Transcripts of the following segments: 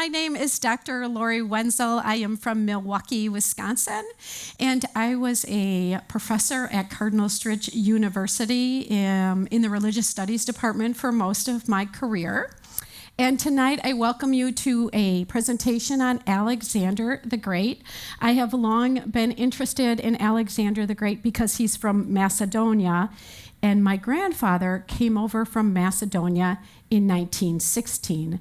My name is Dr. Lori Wenzel. I am from Milwaukee, Wisconsin, and I was a professor at Cardinal Stritch University in the Religious Studies Department for most of my career. And tonight I welcome you to a presentation on Alexander the Great. I have long been interested in Alexander the Great because he's from Macedonia, and my grandfather came over from Macedonia in 1916.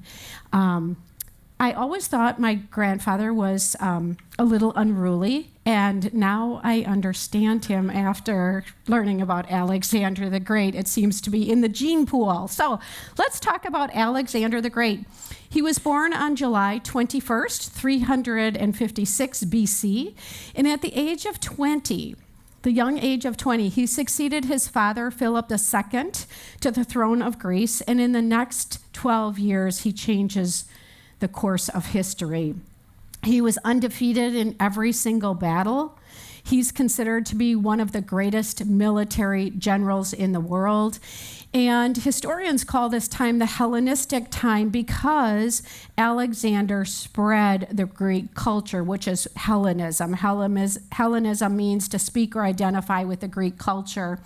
I always thought my grandfather was a little unruly, and now I understand him after learning about Alexander the Great. It seems to be in the gene pool. So let's talk about Alexander the Great. He was born on July 21st, 356 BC, and at the age of 20, the young age of 20, he succeeded his father, Philip II, to the throne of Greece, and in the next 12 years, he changes the course of history. He was undefeated in every single battle. He's considered to be one of the greatest military generals in the world. And historians call this time the Hellenistic time because Alexander spread the Greek culture, which is Hellenism. Hellenism means to speak or identify with the Greek culture.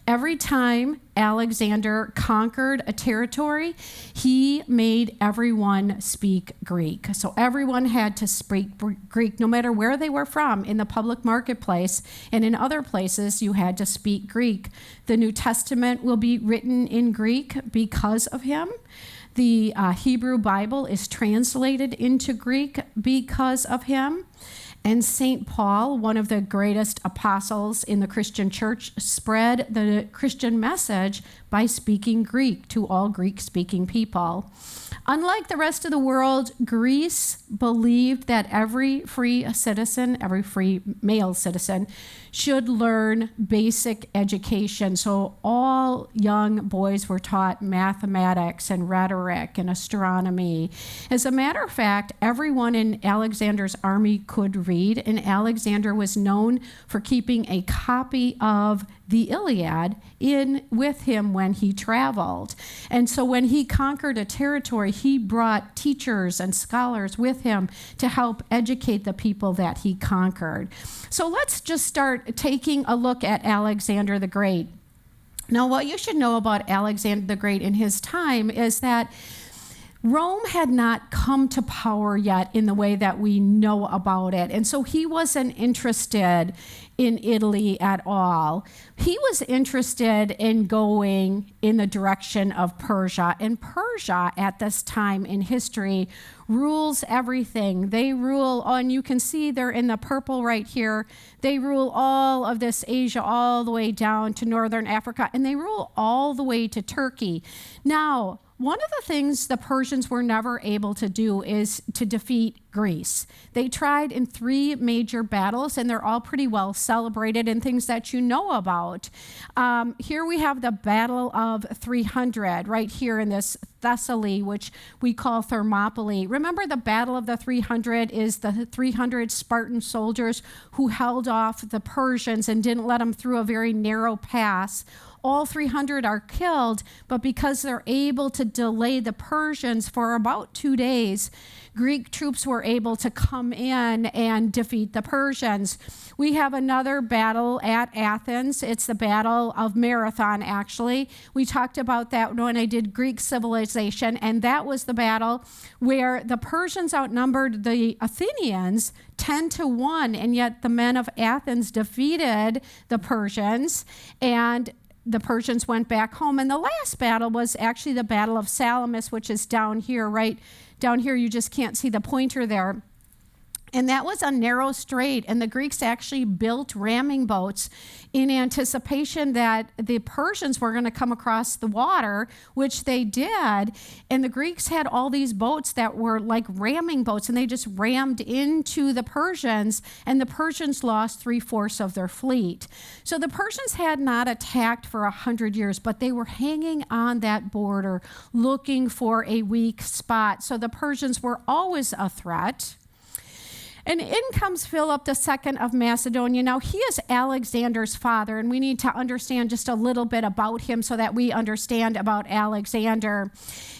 Every time Alexander conquered a territory, he made everyone speak Greek. So everyone had to speak Greek, no matter where they were from. In the public marketplace and in other places, you had to speak Greek. The New Testament will be written in Greek because of him. The Hebrew Bible is translated into Greek because of him. And St. Paul, one of the greatest apostles in the Christian church, spread the Christian message by speaking Greek to all Greek-speaking people. Unlike the rest of the world, Greece believed that every free citizen, every free male citizen, should learn basic education. So all young boys were taught mathematics and rhetoric and astronomy. As a matter of fact, everyone in Alexander's army could read, and Alexander was known for keeping a copy of the Iliad with him when he traveled. And so when he conquered a territory, he brought teachers and scholars with him to help educate the people that he conquered. So let's just start taking a look at Alexander the Great. Now, what you should know about Alexander the Great in his time is that Rome had not come to power yet in the way that we know about it. And so he wasn't interested in Italy at all. He was interested in going in the direction of Persia. And Persia at this time in history rules everything. They rule, and you can see they're in the purple right here. They rule all of this Asia all the way down to northern Africa, and they rule all the way to Turkey. Now, one of the things the Persians were never able to do is to defeat Greece. They tried in 3 major battles, and they're all pretty well celebrated and things that you know about. Here we have the Battle of 300 right here in this Thessaly, which we call Thermopylae. Remember, the Battle of the 300 is the 300 Spartan soldiers who held off the Persians and didn't let them through a very narrow pass. All 300 are killed, but because they're able to delay the Persians for about 2 days, Greek troops were able to come in and defeat the Persians. We have another battle at Athens. It's the Battle of Marathon, actually. We talked about that when I did Greek civilization, and that was the battle where the Persians outnumbered the Athenians 10-1, and yet the men of Athens defeated the Persians, and the Persians went back home. And the last battle was actually the Battle of Salamis, which is down here, right down here. You just can't see the pointer there. And that was a narrow strait, and the Greeks actually built ramming boats in anticipation that the Persians were going to come across the water, which they did. And the Greeks had all these boats that were like ramming boats, and they just rammed into the Persians, and the Persians lost 3/4 of their fleet. So the Persians had not attacked for 100 years, but they were hanging on that border looking for a weak spot. So the Persians were always a threat. And in comes Philip II of Macedonia. Now, he is Alexander's father, and we need to understand just a little bit about him so that we understand about Alexander.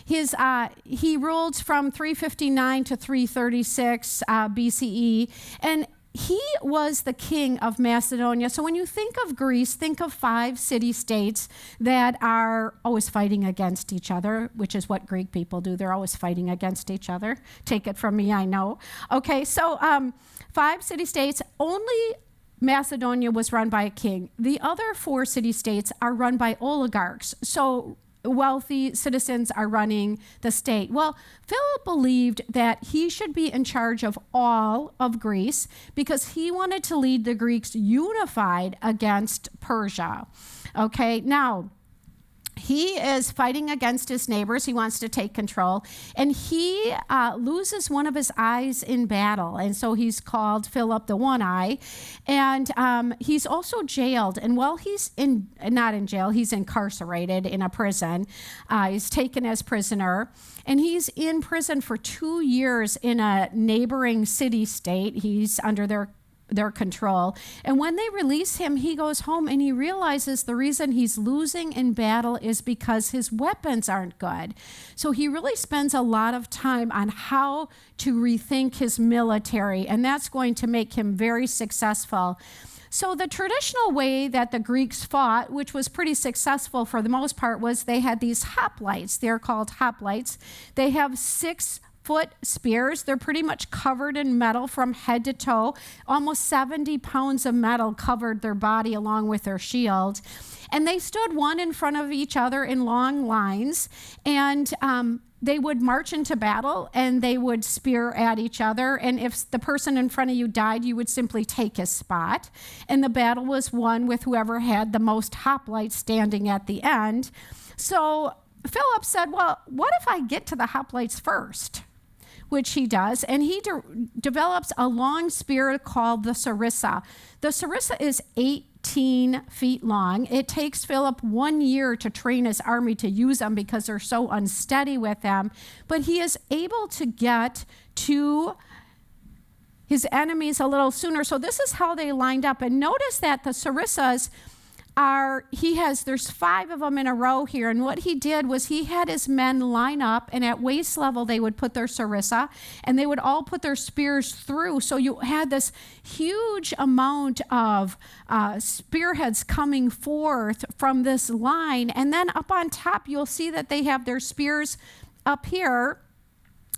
He ruled from 359 to 336 BCE, and he was the king of Macedonia. So when you think of Greece, think of 5 city-states that are always fighting against each other, which is what Greek people do. They're always fighting against each other. Take it from me, I know. Okay, so 5 city-states, only Macedonia was run by a king. The other 4 city-states are run by oligarchs. So wealthy citizens are running the state. Well, Philip believed that he should be in charge of all of Greece because he wanted to lead the Greeks unified against Persia. Okay, now, he is fighting against his neighbors. He wants to take control. And he loses one of his eyes in battle. And so he's called Philip the One Eye. And he's also jailed. And while he's not in jail, he's incarcerated in a prison. He's taken as prisoner. And he's in prison for 2 years in a neighboring city-state. He's under their control. And when they release him, he goes home and he realizes the reason he's losing in battle is because his weapons aren't good. So he really spends a lot of time on how to rethink his military, and that's going to make him very successful. So the traditional way that the Greeks fought, which was pretty successful for the most part, was they had these hoplites. They're called hoplites. They have 6-foot spears. They're pretty much covered in metal from head to toe. Almost 70 pounds of metal covered their body along with their shield. And they stood one in front of each other in long lines. And they would march into battle and they would spear at each other. And if the person in front of you died, you would simply take his spot. And the battle was won with whoever had the most hoplites standing at the end. So Philip said, well, what if I get to the hoplites first? Which he does, and he develops a long spear called the sarissa. The sarissa is 18 feet long. It takes Philip 1 year to train his army to use them because they're so unsteady with them, but he is able to get to his enemies a little sooner. So this is how they lined up, and notice that the sarissas there's 5 of them in a row here, and what he did was he had his men line up, and at waist level they would put their sarissa, and they would all put their spears through, so you had this huge amount of spearheads coming forth from this line, and then up on top you'll see that they have their spears up here,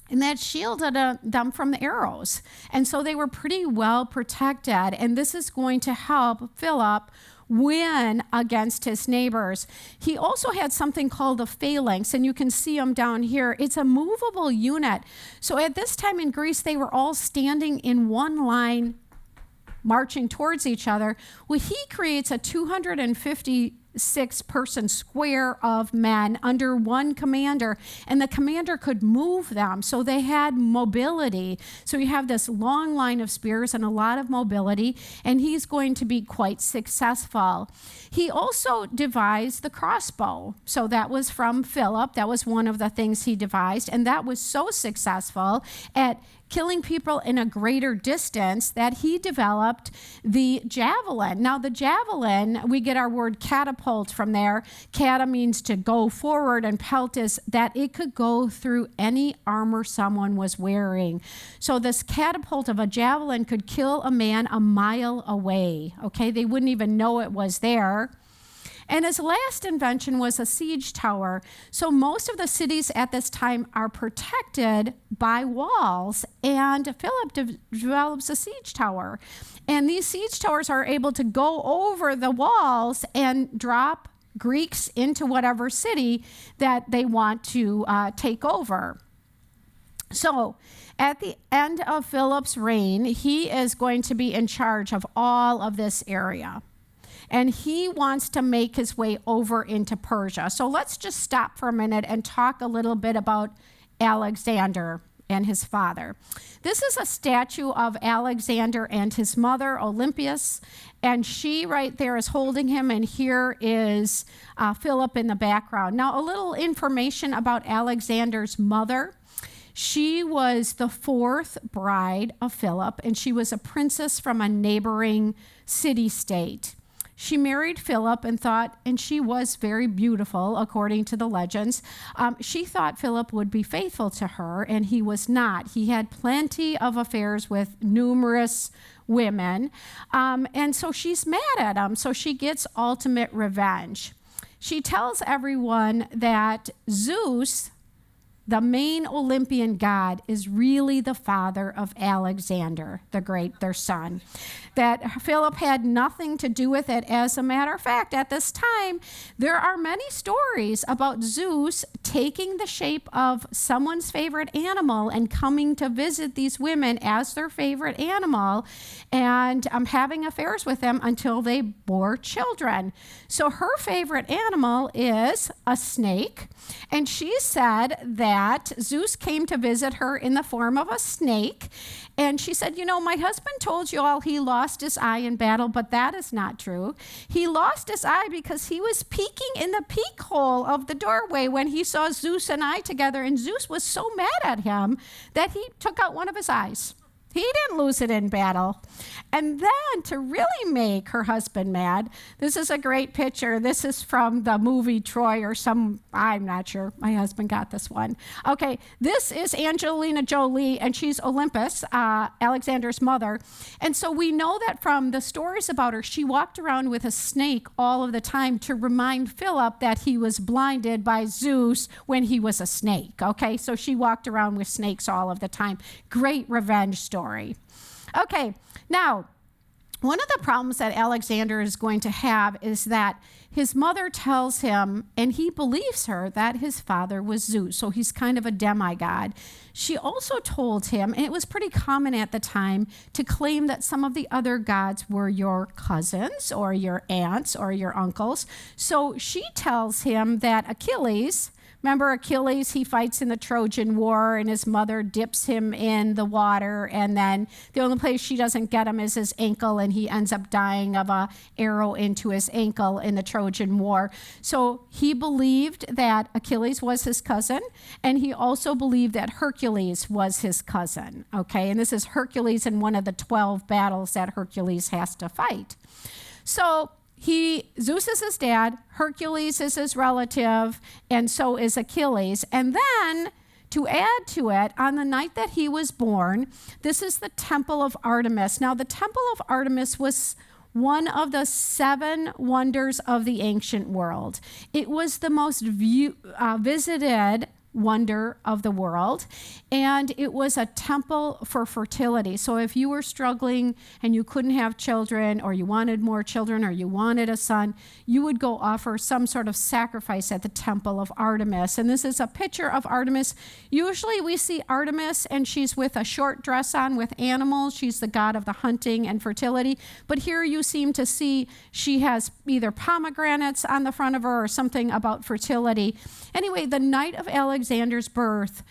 and that shielded them from the arrows, and so they were pretty well protected, and this is going to help Philip win against his neighbors. He also had something called a phalanx, and you can see them down here. It's a movable unit. So at this time in Greece, they were all standing in one line, marching towards each other. Well, he creates a 256-person square of men under one commander, and the commander could move them, so they had mobility. So you have this long line of spears and a lot of mobility, and he's going to be quite successful. He also devised the crossbow. So that was from Philip. That was one of the things he devised, and that was so successful at killing people in a greater distance that he developed the javelin. Now the javelin, we get our word catapult from there. Cata means to go forward, and pelt is that it could go through any armor someone was wearing. So this catapult of a javelin could kill a man a mile away. Okay, they wouldn't even know it was there. And his last invention was a siege tower. So most of the cities at this time are protected by walls, and Philip develops a siege tower. And these siege towers are able to go over the walls and drop Greeks into whatever city that they want to take over. So at the end of Philip's reign, he is going to be in charge of all of this area. And he wants to make his way over into Persia. So let's just stop for a minute and talk a little bit about Alexander and his father. This is a statue of Alexander and his mother, Olympias, and she right there is holding him, and here is Philip in the background. Now, a little information about Alexander's mother. She was the fourth bride of Philip, and she was a princess from a neighboring city-state. She married Philip and she was very beautiful, according to the legends. She thought Philip would be faithful to her, and he was not. He had plenty of affairs with numerous women, and so she's mad at him, so she gets ultimate revenge. She tells everyone that Zeus, the main Olympian god, is really the father of Alexander the Great, their son. That Philip had nothing to do with it. As a matter of fact, at this time, there are many stories about Zeus taking the shape of someone's favorite animal and coming to visit these women as their favorite animal and having affairs with them until they bore children. So her favorite animal is a snake, and she said that Zeus came to visit her in the form of a snake. And she said, my husband told you all he lost his eye in battle, but that is not true. He lost his eye because he was peeking in the peek hole of the doorway when he saw Zeus and I together, and Zeus was so mad at him that he took out one of his eyes. He didn't lose it in battle. And then to really make her husband mad, this is a great picture. This is from the movie Troy I'm not sure. My husband got this one. Okay, this is Angelina Jolie, and she's Olympus, Alexander's mother. And so we know that from the stories about her, she walked around with a snake all of the time to remind Philip that he was blinded by Zeus when he was a snake. Okay, so she walked around with snakes all of the time. Great revenge story. Okay, now, one of the problems that Alexander is going to have is that his mother tells him, and he believes her, that his father was Zeus, so he's kind of a demigod. She also told him, and it was pretty common at the time, to claim that some of the other gods were your cousins or your aunts or your uncles. So she tells him that Achilles, remember Achilles, he fights in the Trojan War, and his mother dips him in the water, and then the only place she doesn't get him is his ankle, and he ends up dying of an arrow into his ankle in the Trojan War. So he believed that Achilles was his cousin, and he also believed that Hercules was his cousin, okay? And this is Hercules in one of the 12 battles that Hercules has to fight. So Zeus is his dad, Hercules is his relative, and so is Achilles. And then, to add to it, on the night that he was born, this is the Temple of Artemis. Now, the Temple of Artemis was one of the 7 wonders of the ancient world. It was the most visited wonder of the world, and it was a temple for fertility. So if you were struggling and you couldn't have children, or you wanted more children, or you wanted a son, you would go offer some sort of sacrifice at the temple of Artemis. And this is a picture of Artemis. Usually we see Artemis and she's with a short dress on with animals. She's the god of the hunting and fertility. But here you seem to see she has either pomegranates on the front of her or something about fertility. Anyway, the night of Alexander's birth,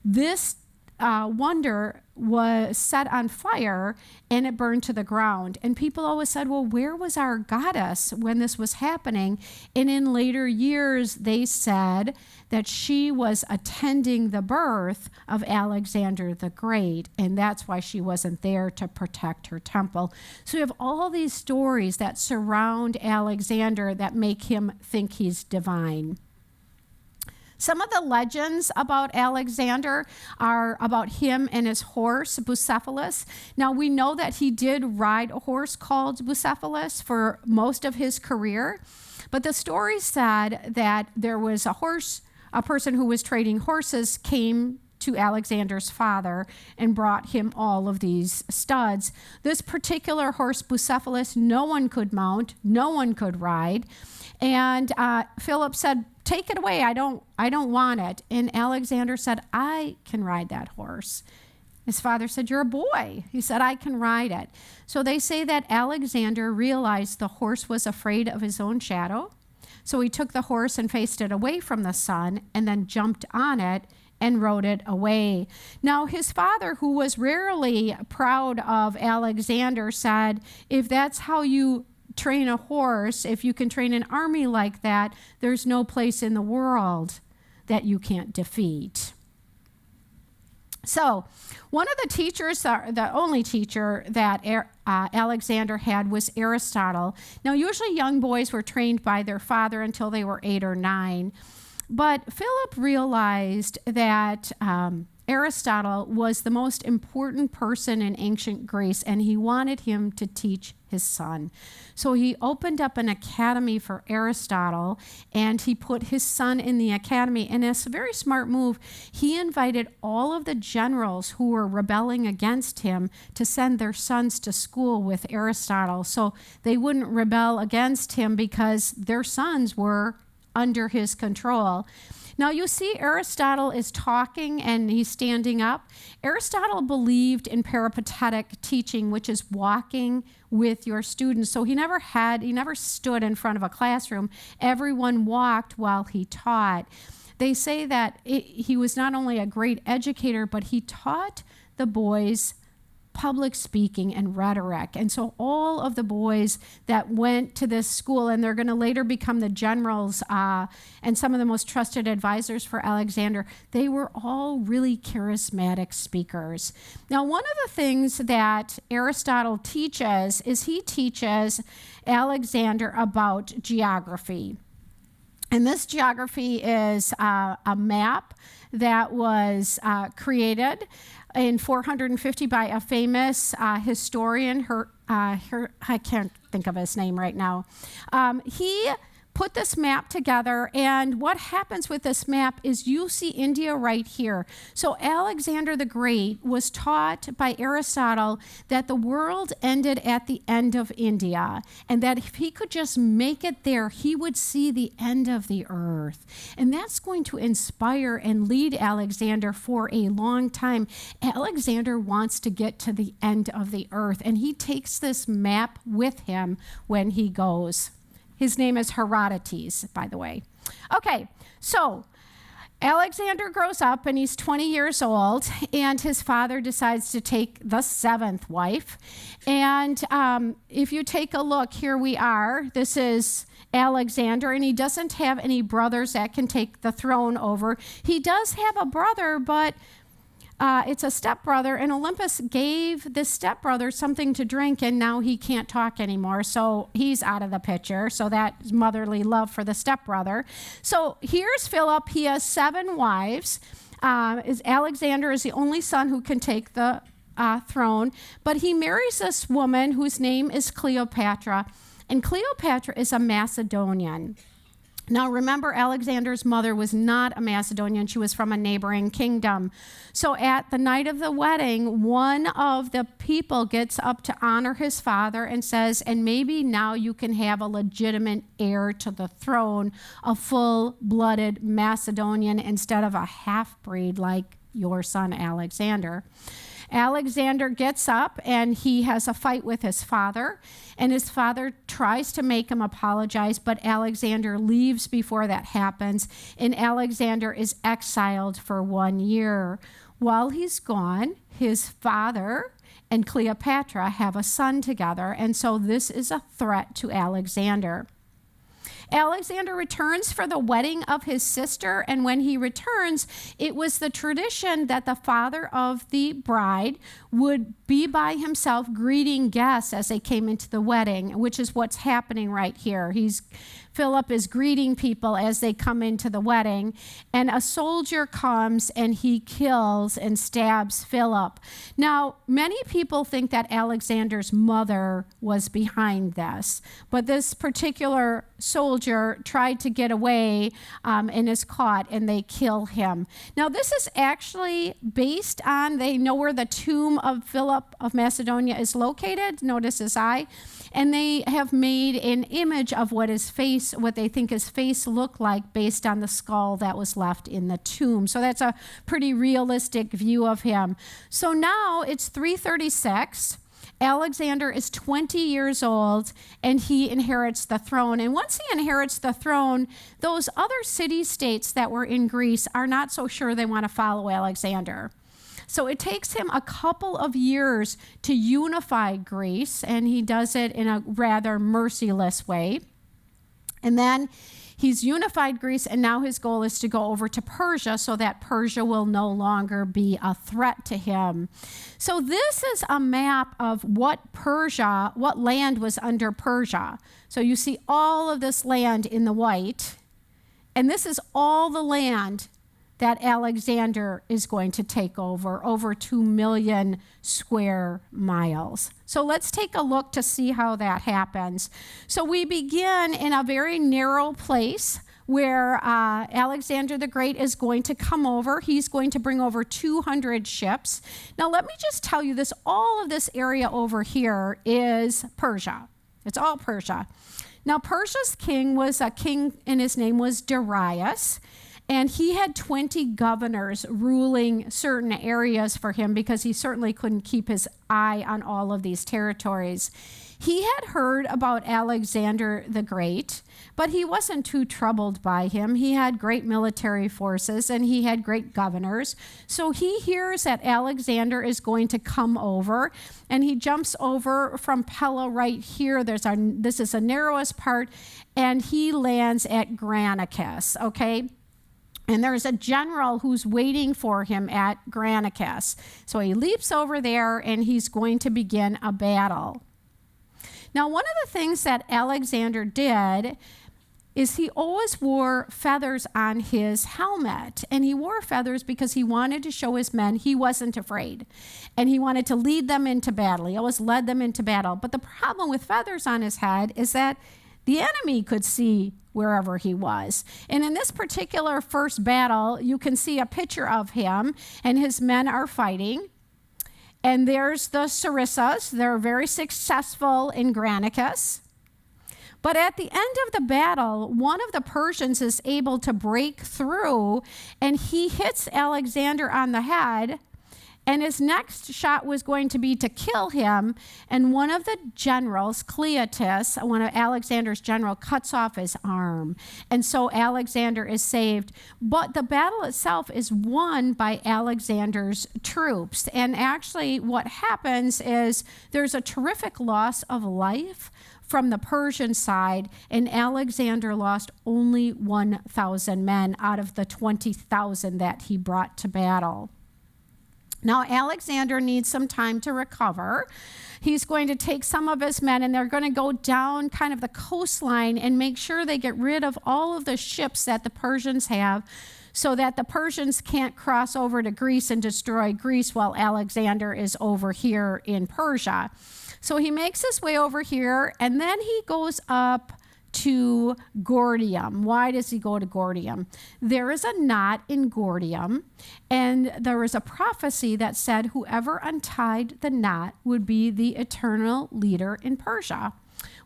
this wonder was set on fire and it burned to the ground. And people always said, well, where was our goddess when this was happening? And in later years, they said that she was attending the birth of Alexander the Great, and that's why she wasn't there to protect her temple. So we have all these stories that surround Alexander that make him think he's divine. Some of the legends about Alexander are about him and his horse, Bucephalus. Now, we know that he did ride a horse called Bucephalus for most of his career, but the story said that there was a person who was trading horses came to Alexander's father and brought him all of these studs. This particular horse, Bucephalus, no one could mount, no one could ride. And Philip said, take it away, I don't want it. And Alexander said, I can ride that horse. His father said, you're a boy. He said, I can ride it. So they say that Alexander realized the horse was afraid of his own shadow. So he took the horse and faced it away from the sun and then jumped on it and rode it away. Now, his father, who was rarely proud of Alexander, said, if that's how you train a horse, if you can train an army like that, there's no place in the world that you can't defeat. So one of the teachers, the only teacher that Alexander had was Aristotle. Now, usually young boys were trained by their father until they were 8 or 9. But Philip realized that Aristotle was the most important person in ancient Greece, and he wanted him to teach his son. So he opened up an academy for Aristotle, and he put his son in the academy. And it's a very smart move. He invited all of the generals who were rebelling against him to send their sons to school with Aristotle, so they wouldn't rebel against him because their sons were under his control. Now you see Aristotle is talking and he's standing up. Aristotle believed in peripatetic teaching, which is walking with your students. So he never stood in front of a classroom. Everyone walked while he taught. They say that he was not only a great educator, but he taught the boys public speaking and rhetoric. And so all of the boys that went to this school, and they're going to later become the generals and some of the most trusted advisors for Alexander, they were all really charismatic speakers. Now, one of the things that Aristotle teaches is he teaches Alexander about geography. And this geography is a map that was created in 450 by a famous historian. I can't think of his name right now. He put this map together, and what happens with this map is you see India right here. So Alexander the Great was taught by Aristotle that the world ended at the end of India, and that if he could just make it there, he would see the end of the earth. And that's going to inspire and lead Alexander for a long time. Alexander wants to get to the end of the earth, and he takes this map with him when he goes. His name is Herodotus, by the way. Okay, so Alexander grows up and he's 20 years old, and his father decides to take the 7th wife. And if you take a look, here we are. This is Alexander, and he doesn't have any brothers that can take the throne over. He does have a brother, but it's a stepbrother, and Olympus gave this stepbrother something to drink, and now he can't talk anymore, so he's out of the picture. So that's motherly love for the stepbrother. So here's Philip. He has 7 wives. Alexander is the only son who can take the throne, but he marries this woman whose name is Cleopatra, and Cleopatra is a Macedonian. Now, remember, Alexander's mother was not a Macedonian. She was from a neighboring kingdom. So at the night of the wedding, one of the people gets up to honor his father and says, and maybe now you can have a legitimate heir to the throne, a full-blooded Macedonian instead of a half-breed like your son Alexander. Alexander gets up and he has a fight with his father, and his father tries to make him apologize, but Alexander leaves before that happens, and Alexander is exiled for 1 year. While he's gone, his father and Cleopatra have a son together, and so this is a threat to Alexander. Alexander returns for the wedding of his sister, and when he returns, it was the tradition that the father of the bride would be by himself greeting guests as they came into the wedding, which is what's happening right here. Philip is greeting people as they come into the wedding, and a soldier comes and he kills and stabs Philip. Now, many people think that Alexander's mother was behind this, but this particular soldier tried to get away and is caught, and they kill him. Now, this is actually based on, they know where the tomb of Philip of Macedonia is located, notice his eye, and they have made an image of what they think his face looked like based on the skull that was left in the tomb. So that's a pretty realistic view of him. So now it's 336. Alexander is 20 years old, and he inherits the throne. And once he inherits the throne, those other city-states that were in Greece are not so sure they want to follow Alexander. So it takes him a couple of years to unify Greece, and he does it in a rather merciless way. And then He's unified Greece, and now his goal is to go over to Persia so that Persia will no longer be a threat to him. So this is a map of what land was under Persia. So you see all of this land in the white, and this is all the land that Alexander is going to take over 2 million square miles. So let's take a look to see how that happens. So we begin in a very narrow place where Alexander the Great is going to come over. He's going to bring over 200 ships. Now let me just tell you this, all of this area over here is Persia. It's all Persia. Now Persia's king was a king, and his name was Darius. And he had 20 governors ruling certain areas for him because he certainly couldn't keep his eye on all of these territories. He had heard about Alexander the Great, but he wasn't too troubled by him. He had great military forces and he had great governors. So he hears that Alexander is going to come over, and he jumps over from Pella right here. This is the narrowest part, and he lands at Granicus, okay? And there's a general who's waiting for him at Granicus. So he leaps over there, and he's going to begin a battle. Now, one of the things that Alexander did is he always wore feathers on his helmet. And he wore feathers because he wanted to show his men he wasn't afraid. And he wanted to lead them into battle. He always led them into battle. But the problem with feathers on his head is that the enemy could see wherever he was. And in this particular first battle, you can see a picture of him, and his men are fighting. And there's the Sarissas. They're very successful in Granicus. But at the end of the battle, one of the Persians is able to break through, and he hits Alexander on the head. And his next shot was going to be to kill him. And one of the generals, Cleotus, one of Alexander's general, cuts off his arm. And so Alexander is saved. But the battle itself is won by Alexander's troops. And actually what happens is there's a terrific loss of life from the Persian side, and Alexander lost only 1,000 men out of the 20,000 that he brought to battle. Now, Alexander needs some time to recover. He's going to take some of his men, and they're going to go down kind of the coastline and make sure they get rid of all of the ships that the Persians have, so that the Persians can't cross over to Greece and destroy Greece while Alexander is over here in Persia. So he makes his way over here, and then he goes up to Gordium. Why does he go to Gordium? There is a knot in Gordium, and there was a prophecy that said whoever untied the knot would be the eternal leader in Persia.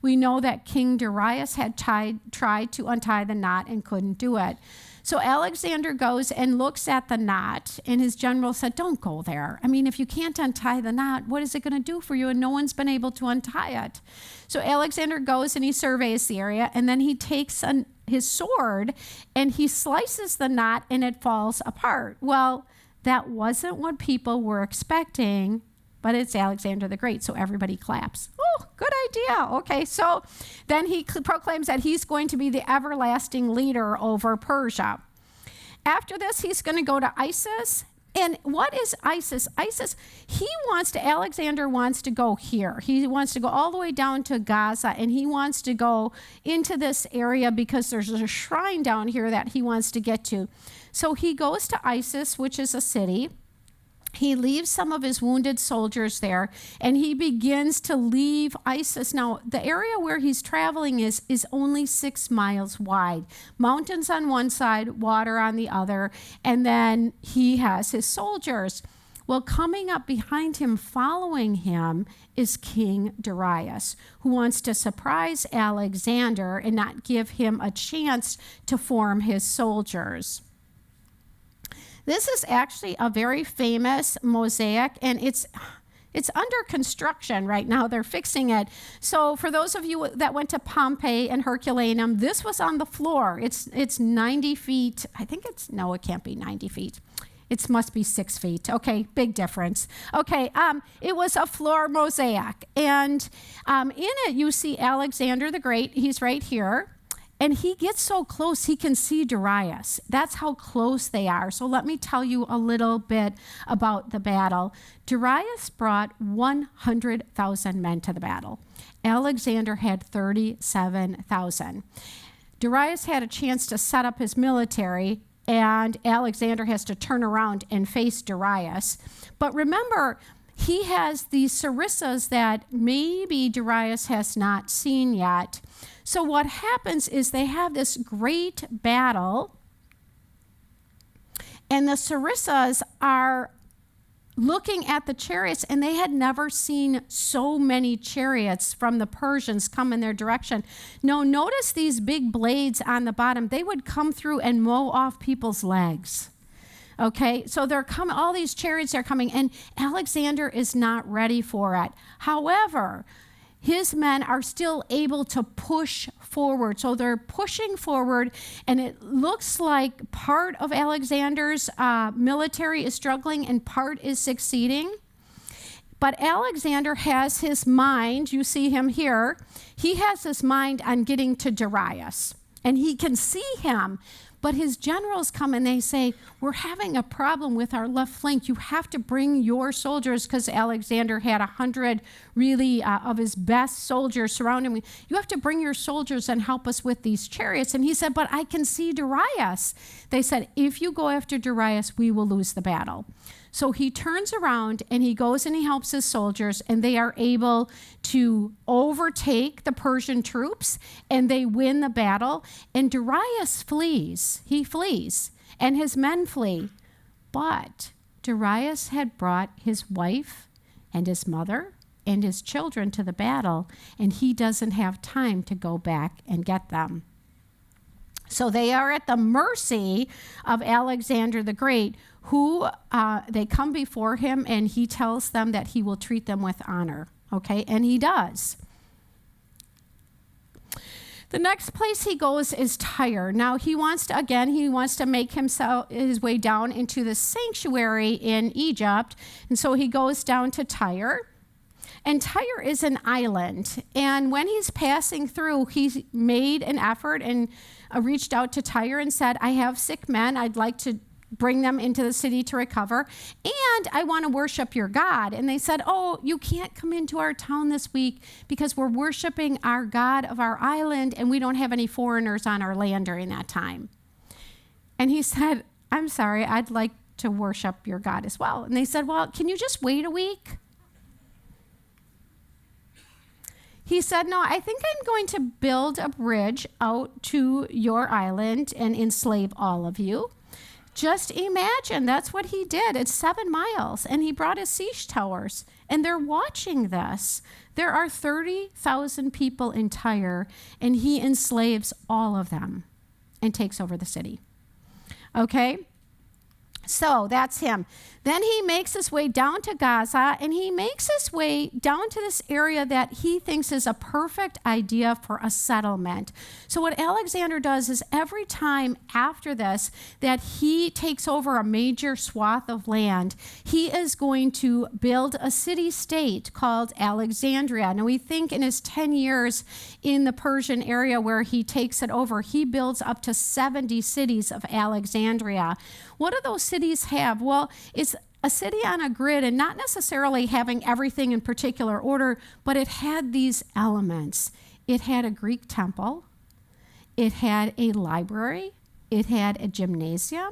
We know that King Darius had tried to untie the knot and couldn't do it. So Alexander goes and looks at the knot, and his general said, don't go there. I mean, if you can't untie the knot, what is it going to do for you? And no one's been able to untie it. So Alexander goes and he surveys the area, and then he takes his sword and he slices the knot, and it falls apart. Well, that wasn't what people were expecting, but it's Alexander the Great, so everybody claps. Oh, good idea. Okay, so then he proclaims that he's going to be the everlasting leader over Persia. After this, he's going to go to Isis. And what is Isis? Alexander wants to go here. He wants to go all the way down to Gaza, and he wants to go into this area because there's a shrine down here that he wants to get to. So he goes to Isis, which is a city. He leaves some of his wounded soldiers there, and he begins to leave Isis. Now, the area where he's traveling is only 6 miles wide. Mountains on one side, water on the other, and then he has his soldiers. Well, coming up behind him, following him, is King Darius, who wants to surprise Alexander and not give him a chance to form his soldiers. This is actually a very famous mosaic, and it's under construction right now. They're fixing it. So for those of you that went to Pompeii and Herculaneum, this was on the floor. It's 90 feet. It can't be 90 feet. It must be 6 feet. Okay, big difference. Okay, it was a floor mosaic. And in it, you see Alexander the Great. He's right here. And he gets so close, he can see Darius. That's how close they are. So let me tell you a little bit about the battle. Darius brought 100,000 men to the battle. Alexander had 37,000. Darius had a chance to set up his military, and Alexander has to turn around and face Darius. But remember, he has these sarissas that maybe Darius has not seen yet. So what happens is they have this great battle, and the sarissas are looking at the chariots, and they had never seen so many chariots from the Persians come in their direction. Now, notice these big blades on the bottom. They would come through and mow off people's legs. Okay, so they're coming, all these chariots are coming, and Alexander is not ready for it. However, his men are still able to push forward. So they're pushing forward, and it looks like part of Alexander's military is struggling and part is succeeding. But Alexander has his mind, you see him here, he has his mind on getting to Darius, and he can see him. But his generals come and they say, we're having a problem with our left flank. You have to bring your soldiers, because Alexander had 100 really of his best soldiers surrounding me. You have to bring your soldiers and help us with these chariots. And he said, but I can see Darius. They said, if you go after Darius, we will lose the battle. So he turns around and he goes and he helps his soldiers, and they are able to overtake the Persian troops, and they win the battle. And Darius flees. He flees, and his men flee. But Darius had brought his wife and his mother and his children to the battle, and he doesn't have time to go back and get them. So they are at the mercy of Alexander the Great, who they come before him, and he tells them that he will treat them with honor. Okay, and he does. The next place he goes is Tyre. Now he wants to make his way down into the sanctuary in Egypt, and so he goes down to Tyre. And Tyre is an island, and when he's passing through, he made an effort and reached out to Tyre and said, I have sick men. I'd like to bring them into the city to recover, and I want to worship your God. And they said, oh, you can't come into our town this week because we're worshiping our God of our island, and we don't have any foreigners on our land during that time. And he said, I'm sorry, I'd like to worship your God as well. And they said, well, can you just wait a week? He said, no, I think I'm going to build a bridge out to your island and enslave all of you. Just imagine, that's what he did. It's 7 miles, and he brought his siege towers, and they're watching this. There are 30,000 people in Tyre, and he enslaves all of them and takes over the city. Okay? So that's him. Then he makes his way down to Gaza, and he makes his way down to this area that he thinks is a perfect idea for a settlement. So what Alexander does is every time after this that he takes over a major swath of land, he is going to build a city-state called Alexandria. Now we think in his 10 years in the Persian area where he takes it over, he builds up to 70 cities of Alexandria. What do those cities have? Well, it's a city on a grid, and not necessarily having everything in particular order, but it had these elements. It had a Greek temple, it had a library, it had a gymnasium,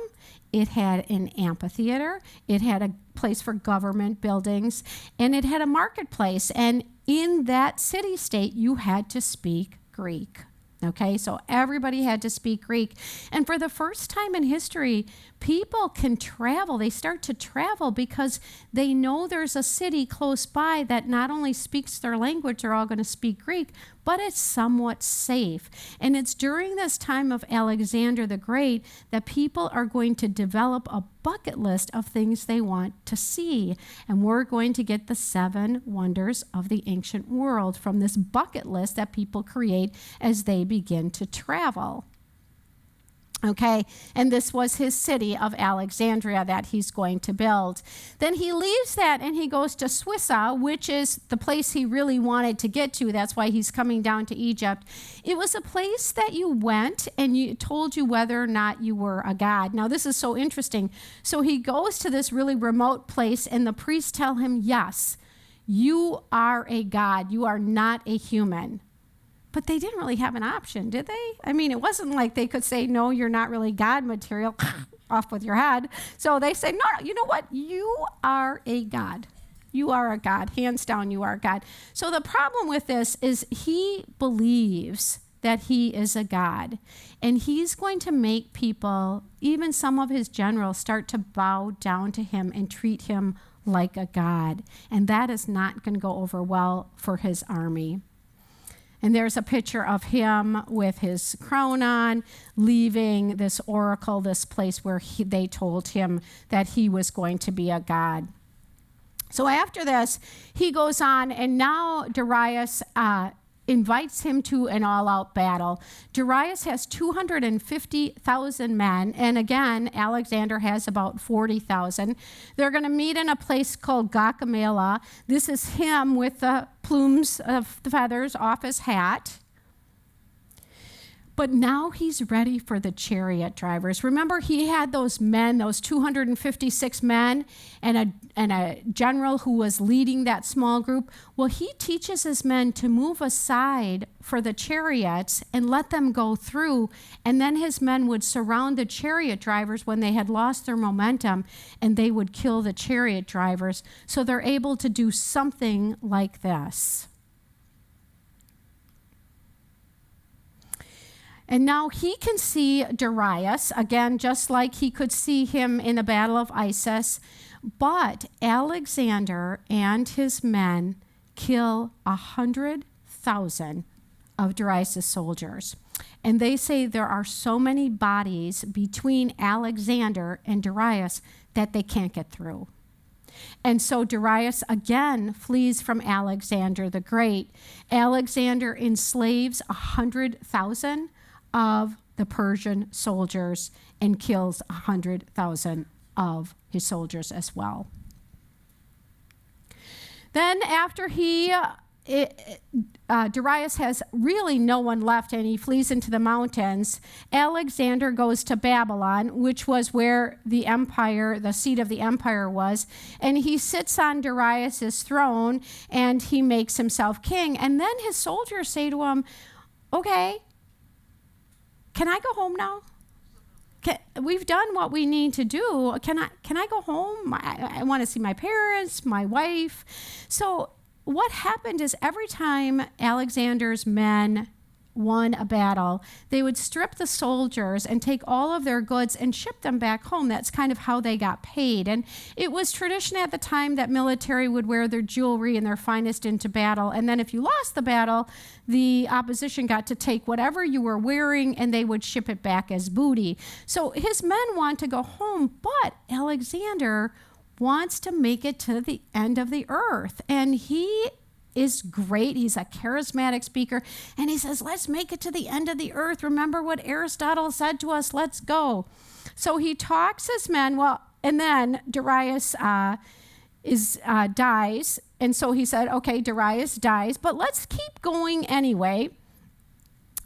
it had an amphitheater, it had a place for government buildings, and it had a marketplace. And in that city-state, you had to speak Greek. Okay, so everybody had to speak Greek. And for the first time in history, people can travel. They start to travel because they know there's a city close by that not only speaks their language, they're all going to speak Greek, but it's somewhat safe. And it's during this time of Alexander the Great that people are going to develop a bucket list of things they want to see. And we're going to get the 7 wonders of the ancient world from this bucket list that people create as they begin to travel. Okay, and this was his city of Alexandria that he's going to build. Then he leaves that and he goes to Suissa, which is the place he really wanted to get to. That's why he's coming down to Egypt. It was a place that you went and you told you whether or not you were a god. Now, this is so interesting. So he goes to this really remote place and the priests tell him, yes, you are a god. You are not a human. But they didn't really have an option, did they? I mean, it wasn't like they could say, no, you're not really God material, off with your head. So they say, no, you know what? You are a God. You are a God. Hands down, you are a God. So the problem with this is he believes that he is a God. And he's going to make people, even some of his generals, start to bow down to him and treat him like a God. And that is not going to go over well for his army. And there's a picture of him with his crown on, leaving this oracle, this place where they told him that he was going to be a god. So after this, he goes on, and now Darius invites him to an all-out battle. Darius has 250,000 men, and again, Alexander has about 40,000. They're going to meet in a place called Gaugamela. This is him with the plumes of the feathers off his hat. But now he's ready for the chariot drivers. Remember, he had those men, those 256 men, and a general who was leading that small group. Well, he teaches his men to move aside for the chariots and let them go through. And then his men would surround the chariot drivers when they had lost their momentum, and they would kill the chariot drivers. So they're able to do something like this. And now he can see Darius, again, just like he could see him in the Battle of Issus. But Alexander and his men kill 100,000 of Darius' soldiers. And they say there are so many bodies between Alexander and Darius that they can't get through. And so Darius again flees from Alexander the Great. Alexander enslaves 100,000 of the Persian soldiers and kills 100,000 of his soldiers as well. Then after Darius has really no one left and he flees into the mountains, Alexander goes to Babylon, which was where the empire, the seat of the empire was, and he sits on Darius' throne and he makes himself king. And then his soldiers say to him, okay, can I go home now? We've done what we need to do. Can I go home? I want to see my parents, my wife. So what happened is every time Alexander's men won a battle, they would strip the soldiers and take all of their goods and ship them back home. That's kind of how they got paid. And it was tradition at the time that military would wear their jewelry and their finest into battle. And then if you lost the battle, the opposition got to take whatever you were wearing and they would ship it back as booty. So his men want to go home, but Alexander wants to make it to the end of the earth. And he is great. He's a charismatic speaker. And he says, let's make it to the end of the earth. Remember what Aristotle said to us? Let's go. So he talks his men. Well, and then Darius dies. And so he said, okay, Darius dies, but let's keep going anyway.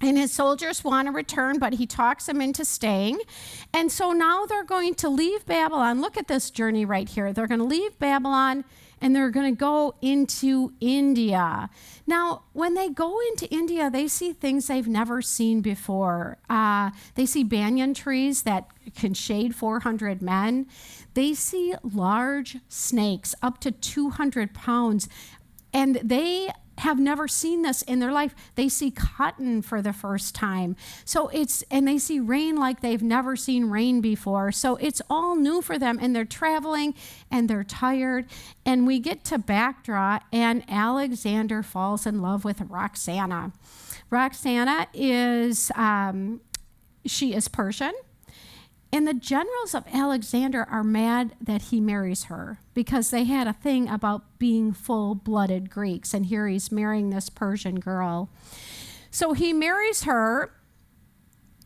And his soldiers want to return, but he talks them into staying. And so now they're going to leave Babylon. Look at this journey right here. They're going to leave Babylon and they're going to go into India. Now, when they go into India, they see things they've never seen before. They see banyan trees that can shade 400 men. They see large snakes up to 200 pounds, and they have never seen this in their life. They see cotton for the first time. And they see rain like they've never seen rain before. So it's all new for them, and they're traveling and they're tired. And we get to Bactra, and Alexander falls in love with Roxana. Roxana is, she is Persian. And the generals of Alexander are mad that he marries her because they had a thing about being full-blooded Greeks. And here he's marrying this Persian girl. So he marries her,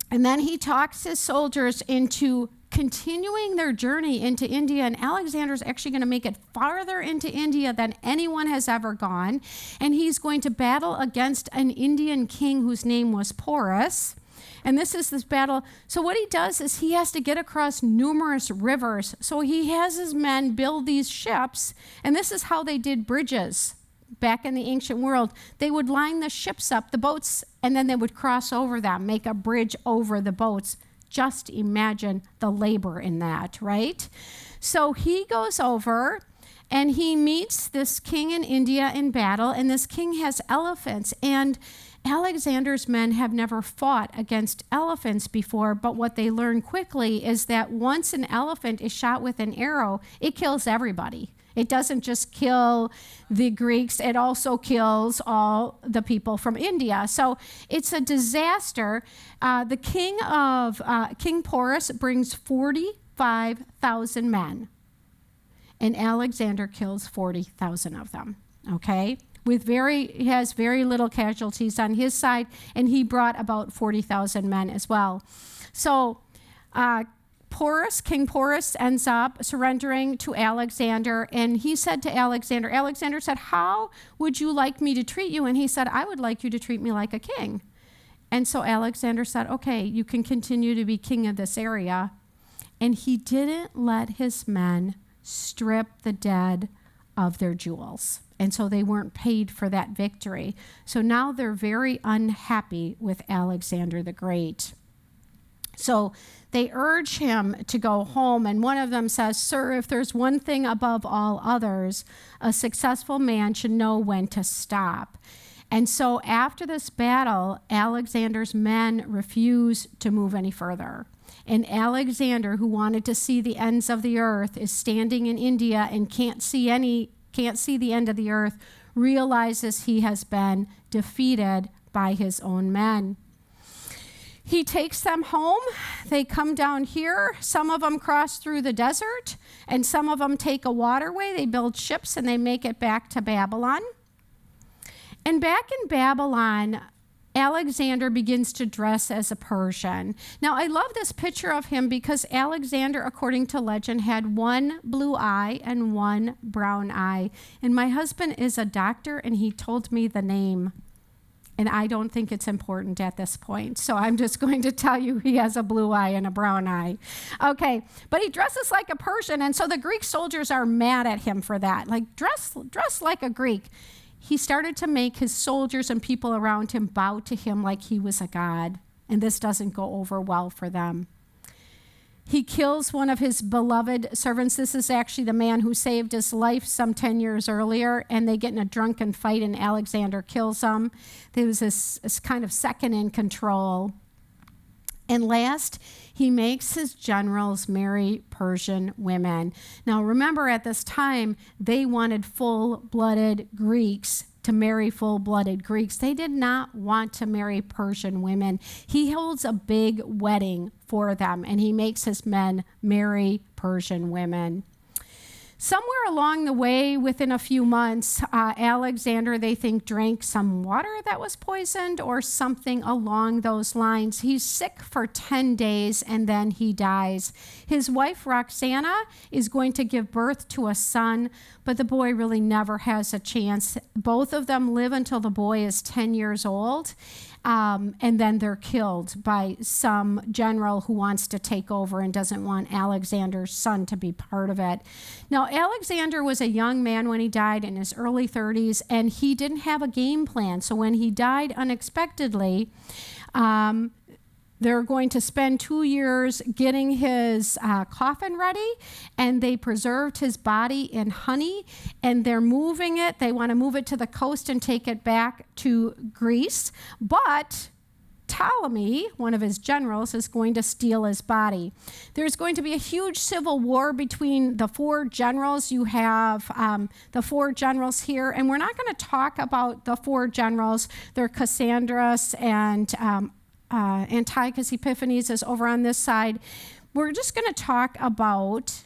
And then he talks his soldiers into continuing their journey into India, and Alexander's actually going to make it farther into India than anyone has ever gone. And he's going to battle against an Indian king whose name was Porus. And this is this battle. So what he does is he has to get across numerous rivers. So he has his men build these ships, and this is how they did bridges back in the ancient world. They would line the ships up, the boats, and then they would cross over them, make a bridge over the boats. Just imagine the labor in that, right? So he goes over and he meets this king in India in battle, and this king has elephants, and Alexander's men have never fought against elephants before, but what they learn quickly is that once an elephant is shot with an arrow, it kills everybody. It doesn't just kill the Greeks, it also kills all the people from India. So it's a disaster. The King Porus brings 45,000 men, and Alexander kills 40,000 of them, okay? He has very little casualties on his side, and he brought about 40,000 men as well. So King Porus ends up surrendering to Alexander, and he said to Alexander said, "How would you like me to treat you?" And he said, "I would like you to treat me like a king." And so Alexander said, "Okay, you can continue to be king of this area." And he didn't let his men strip the dead of their jewels. And so they weren't paid for that victory. So now they're very unhappy with Alexander the Great. So they urge him to go home, and one of them says, "Sir, if there's one thing above all others, a successful man should know when to stop." And so after this battle, Alexander's men refuse to move any further. And Alexander, who wanted to see the ends of the earth, is standing in India and can't see the end of the earth, realizes he has been defeated by his own men. He takes them home. They come down here. Some of them cross through the desert, and some of them take a waterway. They build ships, and they make it back to Babylon. And back in Babylon, Alexander begins to dress as a Persian. Now, I love this picture of him because Alexander, according to legend, had one blue eye and one brown eye. And my husband is a doctor, and he told me the name. And I don't think it's important at this point. So I'm just going to tell you he has a blue eye and a brown eye. Okay, but he dresses like a Persian, and so the Greek soldiers are mad at him for that. Like, dress like a Greek. He started to make his soldiers and people around him bow to him like he was a god, and this doesn't go over well for them. He kills one of his beloved servants. This is actually the man who saved his life some 10 years earlier, and they get in a drunken fight, and Alexander kills him. There was this kind of second in control. And last, he makes his generals marry Persian women. Now, remember, at this time, they wanted full-blooded Greeks to marry full-blooded Greeks. They did not want to marry Persian women. He holds a big wedding for them, and he makes his men marry Persian women. Somewhere along the way, within a few months, Alexander, they think, drank some water that was poisoned or something along those lines. He's sick for 10 days, and then he dies. His wife, Roxana, is going to give birth to a son, but the boy really never has a chance. Both of them live until the boy is 10 years old. And then they're killed by some general who wants to take over and doesn't want Alexander's son to be part of it. Now, Alexander was a young man when he died, in his early 30s, and he didn't have a game plan. So when he died unexpectedly, they're going to spend 2 years getting his coffin ready, and they preserved his body in honey, and they're moving it. They want to move it to the coast and take it back to Greece. But Ptolemy, one of his generals, is going to steal his body. There's going to be a huge civil war between the four generals. You have the four generals here, and we're not going to talk about the four generals. They're Cassandras and Antiochus Epiphanes is over on this side. We're just going to talk about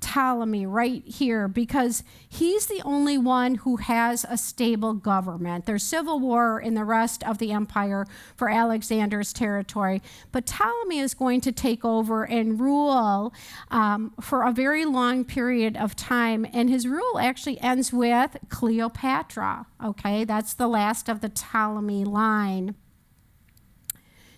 Ptolemy right here because he's the only one who has a stable government. There's civil war in the rest of the empire for Alexander's territory, but Ptolemy is going to take over and rule for a very long period of time, and his rule actually ends with Cleopatra. Okay, that's the last of the Ptolemy line.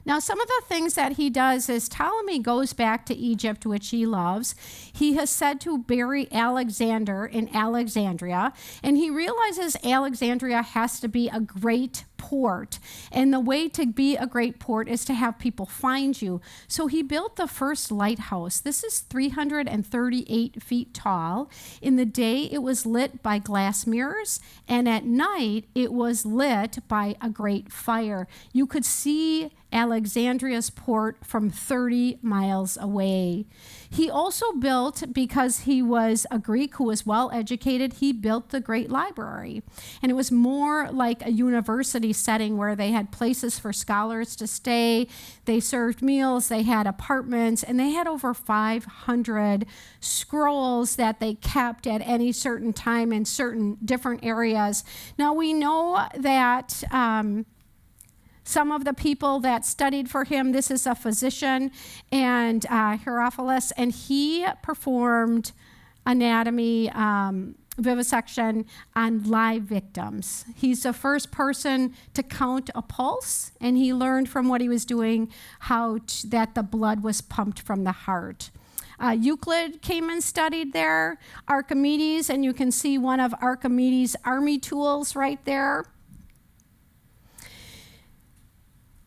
Now, some of the things that he does is Ptolemy goes back to Egypt, which he loves. He has said to bury Alexander in Alexandria, and he realizes Alexandria has to be a great port. And the way to be a great port is to have people find you. So he built the first lighthouse. This is 338 feet tall. In the day, it was lit by glass mirrors, and at night, it was lit by a great fire. You could see Alexandria's port from 30 miles away. He also built, because he was a Greek who was well educated, he built the Great Library. And it was more like a university setting where they had places for scholars to stay, they served meals, they had apartments, and they had over 500 scrolls that they kept at any certain time in certain different areas. Now we know that some of the people that studied for him, this is a physician, and Herophilus, and he performed anatomy, vivisection on live victims. He's the first person to count a pulse, and he learned from what he was doing that the blood was pumped from the heart. Euclid came and studied there. Archimedes, and you can see one of Archimedes' army tools right there.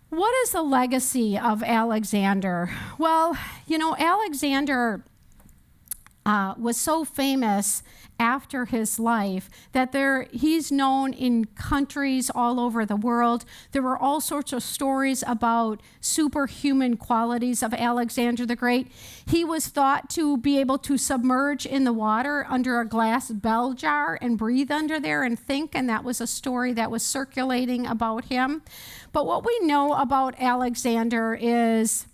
What is the legacy of Alexander? Well, you know, Alexander was so famous after his life that he's known in countries all over the world. There were all sorts of stories about superhuman qualities of Alexander the Great. He was thought to be able to submerge in the water under a glass bell jar and breathe under there and think, and that was a story that was circulating about him. But what we know about Alexander is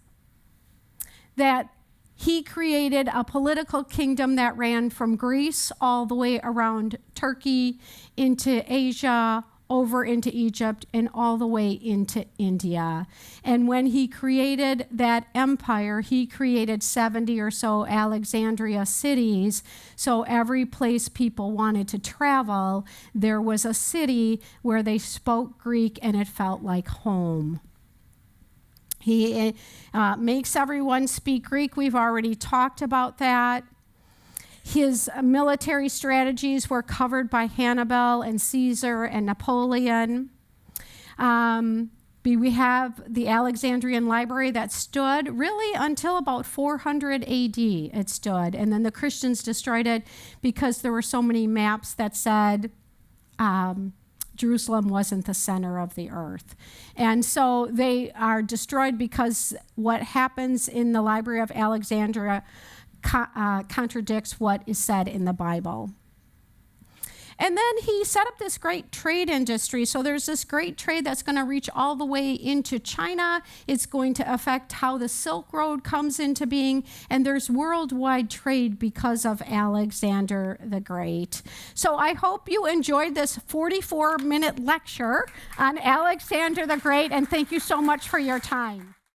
that he created a political kingdom that ran from Greece all the way around Turkey, into Asia, over into Egypt, and all the way into India. And when he created that empire, he created 70 or so Alexandria cities. So every place people wanted to travel, there was a city where they spoke Greek and it felt like home. He makes everyone speak Greek. We've already talked about that. His military strategies were covered by Hannibal and Caesar and Napoleon. We have the Alexandrian Library that stood really until about 400 AD it stood. And then the Christians destroyed it because there were so many maps that said Jerusalem wasn't the center of the earth. And so they are destroyed because what happens in the Library of Alexandria contradicts what is said in the Bible. And then he set up this great trade industry. So there's this great trade that's going to reach all the way into China. It's going to affect how the Silk Road comes into being. And there's worldwide trade because of Alexander the Great. So I hope you enjoyed this 44-minute lecture on Alexander the Great. And thank you so much for your time.